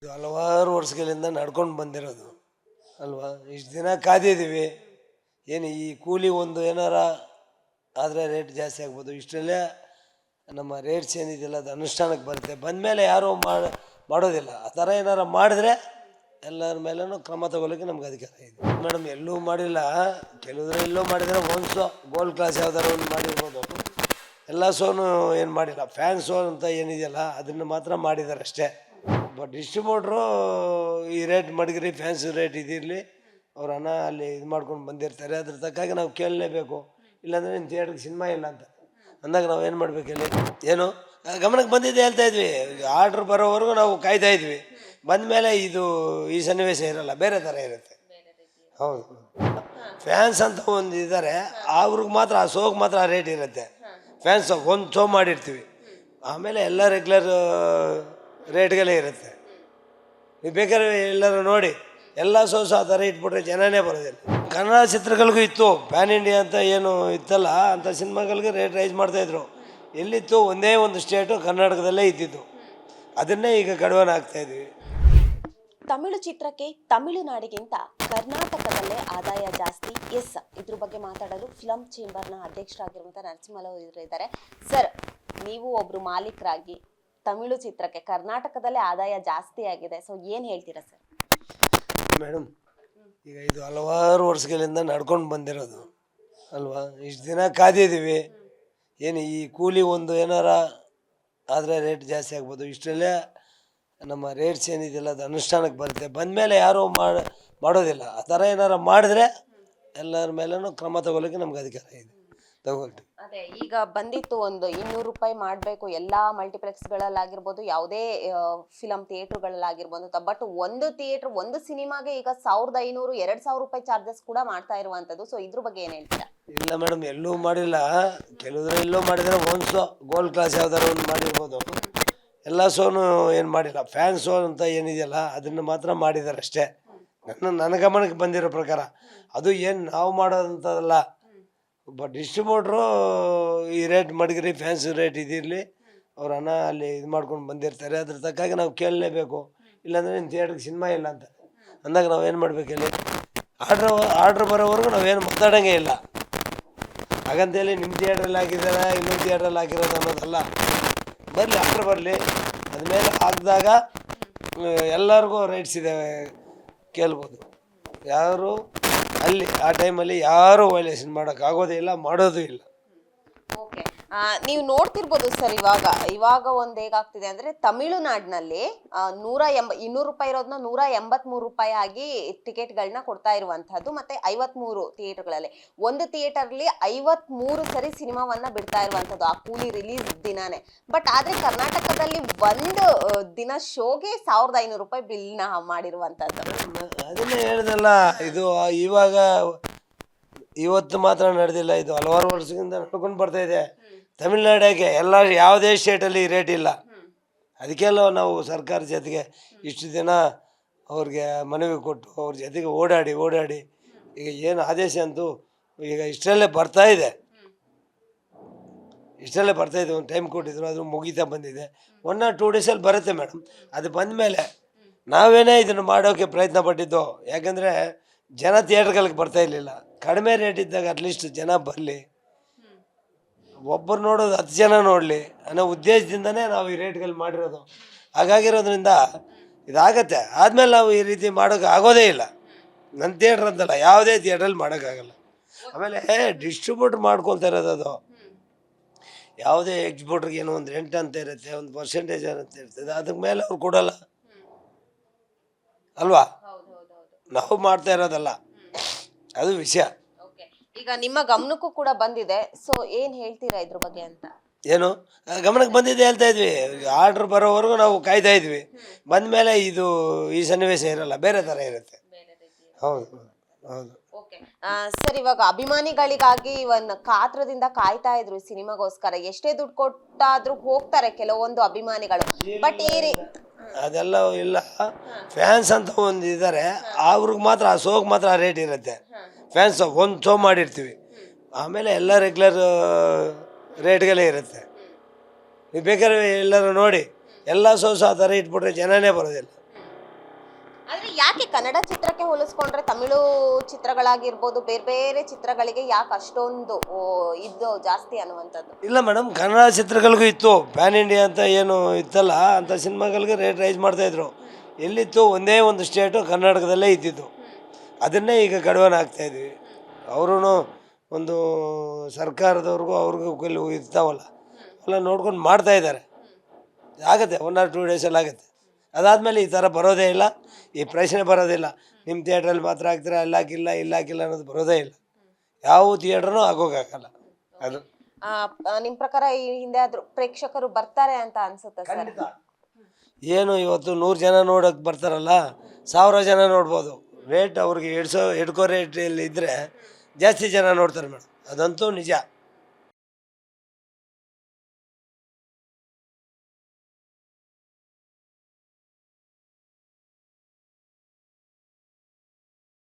ಇದು ಹಲವಾರು ವರ್ಷಗಳಿಂದ ನಡ್ಕೊಂಡು ಬಂದಿರೋದು ಅಲ್ವಾ. ಇಷ್ಟು ದಿನ ಕಾದಿದ್ದೀವಿ. ಏನು ಈ ಕೂಲಿ ಒಂದು ಏನಾರ ಆದರೆ ರೇಟ್ ಜಾಸ್ತಿ ಆಗ್ಬೋದು. ಇಷ್ಟರಲ್ಲೇ ನಮ್ಮ ರೇಟ್ಸ್ ಏನಿದೆಯಲ್ಲ ಅದು ಅನುಷ್ಠಾನಕ್ಕೆ ಬರುತ್ತೆ. ಬಂದಮೇಲೆ ಯಾರೂ ಮಾಡೋದಿಲ್ಲ. ಆ ಥರ ಏನಾರು ಮಾಡಿದ್ರೆ ಎಲ್ಲರ ಮೇಲೂ ಕ್ರಮ ತಗೊಳ್ಳೋಕ್ಕೆ ನಮ್ಗೆ ಅಧಿಕಾರ ಇದೆ ಮೇಡಮ್. ಎಲ್ಲೂ ಮಾಡಿಲ್ಲ, ಕೆಲವುದ್ರೆಲ್ಲೂ ಮಾಡಿದರೆ ಒಂದು ಗೋಲ್ಡ್ ಕ್ಲಾಸ್ ಯಾವ್ದಾರು ಒಂದು ಮಾಡಿರ್ಬೋದು. ಎಲ್ಲ ಶೋನು ಏನು ಮಾಡಿಲ್ಲ. ಫ್ಯಾನ್ ಶೋ ಅಂತ ಏನಿದೆಯಲ್ಲ ಅದನ್ನು ಮಾತ್ರ ಮಾಡಿದ್ದಾರೆ ಅಷ್ಟೇ. ಬಟ್ ಡಿಸ್ಟ್ರಿಬ್ಯೂಟ್ರು ಈ ರೇಟ್ ಮಡಗಿರಿ, ಫ್ಯಾನ್ಸಿ ರೇಟ್ ಇದಿರಲಿ, ಅವ್ರ ಹಣ ಅಲ್ಲಿ ಇದು ಮಾಡ್ಕೊಂಡು ಬಂದಿರ್ತಾರೆ. ಅದ್ರ ತಕ್ಕಾಗಿ ನಾವು ಕೇಳಲೇಬೇಕು. ಇಲ್ಲಾಂದರೆ ನಿಮ್ಮ ಥಿಯೇಟ್ರಿಗೆ ಸಿನಿಮಾ ಇಲ್ಲ ಅಂತ ಅಂದಾಗ ನಾವು ಏನು ಮಾಡಬೇಕು ಹೇಳಿ? ಏನು ಗಮನಕ್ಕೆ ಬಂದಿದ್ದೆ ಹೇಳ್ತಾ ಇದ್ವಿ. ಆರ್ಡ್ರ್ ಬರೋವರೆಗೂ ನಾವು ಕಾಯ್ತಾ ಇದ್ವಿ. ಬಂದಮೇಲೆ ಇದು ಈ ಸನ್ನಿವೇಶ ಇರಲ್ಲ, ಬೇರೆ ಥರ ಇರುತ್ತೆ. ಹೌದು, ಫ್ಯಾನ್ಸ್ ಅಂತ ಒಂದು ಇದ್ದಾರೆ, ಅವ್ರಿಗೆ ಮಾತ್ರ ಆ ಶೋಗೆ ಮಾತ್ರ ಆ ರೇಟ್ ಇರುತ್ತೆ. ಫ್ಯಾನ್ಸ್ ಒಂದು ಶೋ ಮಾಡಿರ್ತೀವಿ, ಆಮೇಲೆ ಎಲ್ಲ ರೆಗ್ಯುಲರ್ ರೇಟ್ಗಳೇ ಇರುತ್ತೆ. ನೀವು ಬೇಕಾದ್ರೆ ಎಲ್ಲರೂ ನೋಡಿ, ಎಲ್ಲ ಶೋಸ್ ಆ ಥರ ಇಟ್ಬಿಟ್ರೆ ಜನನೇ ಬರೋದಿಲ್ಲ. ಕನ್ನಡ ಚಿತ್ರಗಳಿಗೂ ಇತ್ತು, ಪ್ಯಾನ್ ಇಂಡಿಯಾ ಅಂತ ಏನು ಇತ್ತಲ್ಲ, ಅಂಥ ಸಿನಿಮಾಗಳಿಗೆ ರೇಟ್ ರೈಸ್ ಮಾಡ್ತಾಯಿದ್ರು. ಎಲ್ಲಿತ್ತು? ಒಂದೇ ಒಂದು ಸ್ಟೇಟು ಕರ್ನಾಟಕದಲ್ಲೇ ಇದ್ದಿದ್ದು. ಅದನ್ನೇ ಈಗ ಕಡಿವಾಣ ಆಗ್ತಾಯಿದ್ವಿ. ತಮಿಳು ಚಿತ್ರಕ್ಕೆ ತಮಿಳುನಾಡಿಗಿಂತ ಕರ್ನಾಟಕದಲ್ಲೇ ಆದಾಯ ಜಾಸ್ತಿ. ಎಸ್, ಇದ್ರ ಬಗ್ಗೆ ಮಾತಾಡಲು ಫಿಲಂ ಚೇಂಬರ್ನ ಅಧ್ಯಕ್ಷರಾಗಿರುವಂಥ ನರಸಿಂಹರಾವ್ ಇದ್ದಾರೆ. ಸರ್, ನೀವು ಒಬ್ರು ಮಾಲೀಕರಾಗಿ ತಮಿಳು ಚಿತ್ರಕ್ಕೆ ಕರ್ನಾಟಕದಲ್ಲೇ ಆದಾಯ ಜಾಸ್ತಿ ಆಗಿದೆ, ಸೊ ಏನು ಹೇಳ್ತೀರಾ ಸರ್? ಮೇಡಮ್, ಈಗ ಇದು ಹಲವಾರು ವರ್ಷಗಳಿಂದ ನಡ್ಕೊಂಡು ಬಂದಿರೋದು ಅಲ್ವಾ. ಇಷ್ಟು ದಿನ ಕಾದಿದ್ದೀವಿ. ಏನು ಈ ಕೂಲಿ ಒಂದು ಏನಾರ ಆದರೆ ರೇಟ್ ಜಾಸ್ತಿ ಆಗ್ಬೋದು. ಇಷ್ಟರಲ್ಲೇ ನಮ್ಮ ರೇಟ್ಸ್ ಏನಿದೆಯಲ್ಲ ಅದು ಅನುಷ್ಠಾನಕ್ಕೆ ಬರುತ್ತೆ. ಬಂದಮೇಲೆ ಯಾರೂ ಮಾಡೋದಿಲ್ಲ. ಆ ಥರ ಏನಾರು ಮಾಡಿದ್ರೆ ಎಲ್ಲರ ಮೇಲೂ ಕ್ರಮ ತಗೊಳ್ಳೋಕ್ಕೆ ನಮ್ಗೆ ಅಧಿಕಾರ ಇದೆ, ತಗೊಳ್ತೀವಿ. ಅದೇ ಈಗ ಬಂದಿತ್ತು ಒಂದು 200 ರೂಪಾಯಿ ಮಾಡಬೇಕು ಎಲ್ಲ ಮಲ್ಟಿಪ್ಲೆಕ್ಸ್ಗಳಲ್ಲಾಗಿರ್ಬೋದು, ಯಾವುದೇ ಫಿಲಂ ಥಿಯೇಟ್ರುಗಳಲ್ಲಾಗಿರ್ಬೋದು. ಬಟ್ ಒಂದು ಥಿಯೇಟ್ರ್ ಒಂದು ಸಿನಿಮಾಗೆ ಈಗ 1500 2000 ರೂಪಾಯಿ ಚಾರ್ಜಸ್ ಕೂಡ ಮಾಡ್ತಾ ಇರುವಂಥದ್ದು. ಸೊ ಇದ್ರ ಬಗ್ಗೆ ಏನು ಹೇಳ್ತೀರಾ? ಇಲ್ಲ ಮೇಡಮ್, ಎಲ್ಲೂ ಮಾಡಿಲ್ಲ. ಕೆಲವುದ್ರೆಲ್ಲೂ ಮಾಡಿದರೆ ಒಂದು ಶೋ ಗೋಲ್ಡ್ ಕ್ಲಾಸ್ ಯಾವ್ದಾರು ಒಂದು ಮಾಡಿರ್ಬೋದು. ಎಲ್ಲ ಶೋನು ಏನು ಮಾಡಿಲ್ಲ. ಫ್ಯಾನ್ ಶೋ ಅಂತ ಏನಿದೆಯಲ್ಲ ಅದನ್ನು ಮಾತ್ರ ಮಾಡಿದ್ದಾರೆ ಅಷ್ಟೇ. ನನ್ನ ಗಮನಕ್ಕೆ ಬಂದಿರೋ ಪ್ರಕಾರ ಅದು ಏನು ನಾವು ಮಾಡೋದಂಥದ್ದಲ್ಲ. ಬಟ್ ಡಿಸ್ಟ್ರಿಬ್ಯೂಟ್ರು ಈ ರೇಟ್ ಮಡಗಿರಿ, ಫ್ಯಾನ್ಸಿ ರೇಟ್ ಇದಿರಲಿ, ಅವ್ರ ಹಣ ಅಲ್ಲಿ ಇದು ಮಾಡ್ಕೊಂಡು ಬಂದಿರ್ತಾರೆ. ಅದ್ರ ತಕ್ಕಾಗಿ ನಾವು ಕೇಳಲೇಬೇಕು. ಇಲ್ಲಾಂದರೆ ನಿಮ್ಮ ಥಿಯೇಟ್ರಿಗೆ ಸಿನಿಮಾ ಇಲ್ಲ ಅಂತ ಅಂದಾಗ ನಾವು ಏನು ಮಾಡ್ಬೇಕು ಹೇಳಿ? ಆರ್ಡ್ರ್ ಬರೋವರೆಗೂ ನಾವೇನು ಮಾತಾಡೋಂಗೇ ಇಲ್ಲ. ಹಾಗಂತೇಳಿ ನಿಮ್ಮ ಥಿಯೇಟ್ರಲ್ಲಿ ಹಾಕಿದ್ದಾರೆ, ಇನ್ನೊಂದು ಥಿಯೇಟ್ರಲ್ಲಿ ಹಾಕಿರೋದು ಅನ್ನೋದಲ್ಲ. ಬರಲಿ, ಆರ್ಡ್ರ್ ಬರಲಿ. ಅದ್ಮೇಲೆ ಹಾಕಿದಾಗ ಎಲ್ಲರಿಗೂ ರೈಟ್ಸ್ ಇದೆ, ಕೇಳ್ಬೋದು. ಯಾರು ಅಲ್ಲಿ ಆ ಟೈಮಲ್ಲಿ ಯಾರೂ ವೈಲೇಷನ್ ಮಾಡೋಕ್ಕಾಗೋದೇ ಇಲ್ಲ, ಮಾಡೋದು ಇಲ್ಲ. ಓಕೆ, ನೀವು ನೋಡ್ತಿರ್ಬೋದು ಸರ್, ಇವಾಗ ಒಂದು ಹೇಗಾಗ್ತಿದೆ ಅಂದ್ರೆ ತಮಿಳುನಾಡಿನಲ್ಲಿ 200 ರೂಪಾಯಿ ಇರೋದನ್ನ 183 ರೂಪಾಯಿ ಆಗಿ ಟಿಕೆಟ್ಗಳನ್ನ ಕೊಡ್ತಾ ಇರುವಂತಹದ್ದು. ಮತ್ತೆ 53 ಥಿಯೇಟರ್ಗಳಲ್ಲಿ ಒಂದು ಥಿಯೇಟರ್ಲಿ 53 ಸರಿ ಸಿನಿಮಾವನ್ನ ಬಿಡ್ತಾ ಇರುವಂತದ್ದು ಆ ಕೂಲಿ ರಿಲೀಸ್ ದಿನಾನೇ. ಬಟ್ ಆದ್ರೆ ಕರ್ನಾಟಕದಲ್ಲಿ ಒಂದು ದಿನ ಶೋಗೆ 1500 ರೂಪಾಯಿ ಬಿಲ್ನ ಮಾಡಿರುವಂತದ್ದು. ಅದನ್ನೇ ಹೇಳ್ದಲ್ಲ, ಇದು ಇವಾಗ ಇವತ್ತು ಮಾತ್ರ ನಡೆದಿಲ್ಲ. ಇದು ಹಲವಾರು ವರ್ಷದಿಂದ ನಡ್ಕೊಂಡು ಬರ್ತಾ ಇದೆ. ತಮಿಳ್ನಾಡಿಗೆ ಎಲ್ಲ ಯಾವುದೇ ಸ್ಟೇಟಲ್ಲಿ ರೇಟ್ ಇಲ್ಲ. ಅದಕ್ಕೆಲ್ಲ ನಾವು ಸರ್ಕಾರ ಜೊತೆಗೆ ಇಷ್ಟು ದಿನ ಅವ್ರಿಗೆ ಮನವಿ ಕೊಟ್ಟು ಅವ್ರ ಜೊತೆಗೆ ಓಡಾಡಿ ಈಗ ಏನು ಆದೇಶ ಅಂತೂ ಈಗ ಇಷ್ಟರಲ್ಲೇ ಬರ್ತಾಯಿದೆ. ಒಂದು ಟೈಮ್ ಕೊಟ್ಟಿದ್ರು, ಅದು ಮುಗೀತಾ ಬಂದಿದೆ. 1 or 2 ಡೇಸಲ್ಲಿ ಬರುತ್ತೆ ಮೇಡಮ್. ಅದು ಬಂದಮೇಲೆ ನಾವೇನೇ ಇದನ್ನು ಮಾಡೋಕ್ಕೆ ಪ್ರಯತ್ನ ಪಟ್ಟಿದ್ದು. ಯಾಕಂದರೆ ಜನ ಥಿಯೇಟ್ರ್ಗಳಿಗೆ ಬರ್ತಾ ಇರಲಿಲ್ಲ. ಕಡಿಮೆ ರೇಟ್ ಇದ್ದಾಗ ಅಟ್ಲೀಸ್ಟ್ ಜನ ಬರಲಿ, ಒಬ್ಬರು ನೋಡೋದು 10 ಜನ ನೋಡಲಿ ಅನ್ನೋ ಉದ್ದೇಶದಿಂದನೇ ನಾವು ಈ ರೇಟ್ಗಳು ಮಾಡಿರೋದು. ಹಾಗಾಗಿರೋದ್ರಿಂದ ಇದಾಗತ್ತೆ. ಆದಮೇಲೆ ನಾವು ಈ ರೀತಿ ಮಾಡೋಕ್ಕೆ ಆಗೋದೇ ಇಲ್ಲ. ನನ್ನ ಥಿಯೇಟ್ರ್ ಅಂತಲ್ಲ, ಯಾವುದೇ ಥಿಯೇಟ್ರಲ್ಲಿ ಮಾಡೋಕ್ಕಾಗಲ್ಲ. ಆಮೇಲೆ ಡಿಸ್ಟ್ರಿಬ್ಯೂಟ್ರ್ ಮಾಡ್ಕೊಳ್ತಾ ಇರೋದು ಅದು. ಯಾವುದೇ ಎಕ್ಸ್ಪೋರ್ಟ್ರಿಗೆ ಏನೋ ಒಂದು ರೆಂಟ್ ಅಂತ ಇರುತ್ತೆ, ಒಂದು ಪರ್ಸೆಂಟೇಜ್ ಅಂತ ಇರ್ತದೆ. ಅದಕ್ಕೆ ಮೇಲೆ ಅವ್ರು ಕೊಡೋಲ್ಲ ಅಲ್ವಾ. ನಾವು ಮಾಡ್ತಾ ಇರೋದಲ್ಲ, ಅದು ವಿಷಯ. ಈಗ ನಿಮ್ಮ ಗಮನಕ್ಕೂ ಕೂಡ ಬಂದಿದೆ, ಸೊ ಏನ್ ಹೇಳ್ತೀರಾ ಇದ್ರ ಬಗ್ಗೆ ಅಂತ? ಏನು ಗಮನಕ್ಕೆ ಬಂದಿದೆ ಹೇಳ್ತಾ ಇದ್ವಿ. ಆರ್ಡ್ರ್ ಬರೋವರೆಗೂ ನಾವು ಕಾಯ್ತಾ ಇದ್ವಿ. ಬಂದಮೇಲೆ ಇದು ಈ ಸನ್ನಿವೇಶ ಇರಲ್ಲ, ಬೇರೆ ಥರ ಇರುತ್ತೆ. ಹೌದು. ಓಕೆ ಸರ್, ಇವಾಗ ಅಭಿಮಾನಿಗಳಿಗಾಗಿ ಒಂದು ಕಾತ್ರದಿಂದ ಕಾಯ್ತಾ ಇದ್ರು ಸಿನಿಮಾಗೋಸ್ಕರ. ಎಷ್ಟೇ ದುಡ್ಡು ಕೊಟ್ಟಾದ್ರೂ ಹೋಗ್ತಾರೆ ಕೆಲವೊಂದು ಅಭಿಮಾನಿಗಳು. ಬಟ್ ಅದೆಲ್ಲ ಇಲ್ಲ. ಫ್ಯಾನ್ಸ್ ಅಂತ ಒಂದು ಇದ್ದಾರೆ, ಅವ್ರಿಗೆ ಮಾತ್ರ ಆ ಶೋಗೆ ಮಾತ್ರ ಆ ರೇಟ್ ಇರುತ್ತೆ. ಫ್ಯಾನ್ಸ್ ಒಂದು ಶೋ ಮಾಡಿರ್ತೀವಿ, ಆಮೇಲೆ ಎಲ್ಲ ರೆಗ್ಯುಲರ್ ರೇಟ್ಗಳೇ ಇರುತ್ತೆ. ನೀವು ಬೇಕಾದ್ರೆ ಎಲ್ಲರೂ ನೋಡಿ, ಎಲ್ಲ ಶೋಸ್ ಆ ಥರ ಇಟ್ಬಿಟ್ರೆ ಜನನೇ ಬರೋದಿಲ್ಲ. ಆದ್ರೆ ಯಾಕೆ ಕನ್ನಡ ಚಿತ್ರಕ್ಕೆ ಹೋಲಿಸ್ಕೊಂಡ್ರೆ ತಮಿಳು ಚಿತ್ರಗಳಾಗಿರ್ಬೋದು ಬೇರೆ ಬೇರೆ ಚಿತ್ರಗಳಿಗೆ ಯಾಕೆ ಅಷ್ಟೊಂದು ಇದು ಜಾಸ್ತಿ ಅನ್ನುವಂಥದ್ದು? ಇಲ್ಲ ಮೇಡಮ್, ಕನ್ನಡ ಚಿತ್ರಗಳಿಗೂ ಇತ್ತು, ಪ್ಯಾನ್ ಇಂಡಿಯಾ ಅಂತ ಏನು ಇತ್ತಲ್ಲ ಅಂಥ ಸಿನಿಮಾಗಳಿಗೆ ರೇಟ್ ರೈಸ್ ಮಾಡ್ತಾಯಿದ್ರು. ಎಲ್ಲಿತ್ತು, ಒಂದೇ ಒಂದು ಸ್ಟೇಟು ಕರ್ನಾಟಕದಲ್ಲೇ ಇದ್ದಿದ್ದು, ಅದನ್ನೇ ಈಗ ಕಡಿವಾಣ ಆಗ್ತಾಯಿದ್ವಿ. ಅವರೂ ಒಂದು ಸರ್ಕಾರದವ್ರಿಗೂ ಅವ್ರಿಗೂ ಕೆಲವು ಇರ್ತಾವಲ್ಲ, ಎಲ್ಲ ನೋಡ್ಕೊಂಡು ಮಾಡ್ತಾಯಿದ್ದಾರೆ. ಆಗುತ್ತೆ, 1 or 2 ಡೇಸಲ್ಲಿ ಆಗುತ್ತೆ. ಅದಾದಮೇಲೆ ಈ ಥರ ಬರೋದೇ ಇಲ್ಲ, ಈ ಪ್ರಶ್ನೆ ಬರೋದಿಲ್ಲ. ನಿಮ್ಮ ಥಿಯೇಟ್ರಲ್ಲಿ ಮಾತ್ರ ಹಾಕ್ತೀರಾ, ಅಲ್ಲಿ ಹಾಕಿಲ್ಲ ಇಲ್ಲಿ ಹಾಕಿಲ್ಲ ಅನ್ನೋದು ಬರೋದೇ ಇಲ್ಲ. ಯಾವ ಥಿಯೇಟ್ರೂ ಆಗೋಕ್ಕಾಗಲ್ಲ ಅದು. ನಿಮ್ ಪ್ರಕಾರ ಈ ಹಿಂದೆ ಆದ್ರೂ ಪ್ರೇಕ್ಷಕರು ಬರ್ತಾರೆ ಅಂತ ಅನ್ಸುತ್ತೆ ಸರ್? ಏನು ಇವತ್ತು 100 ಜನ ನೋಡೋಕೆ ಬರ್ತಾರಲ್ಲ, 1000 ಜನ ನೋಡ್ಬೋದು. ರೇಟ್ ಅವ್ರಿಗೆ ಹಿಡ್ಕೋ ರೇಟಲ್ಲಿ ಇದ್ದರೆ ಜಾಸ್ತಿ ಜನ ನೋಡ್ತಾರೆ ಮೇಡಮ್, ಅದಂತೂ ನಿಜ.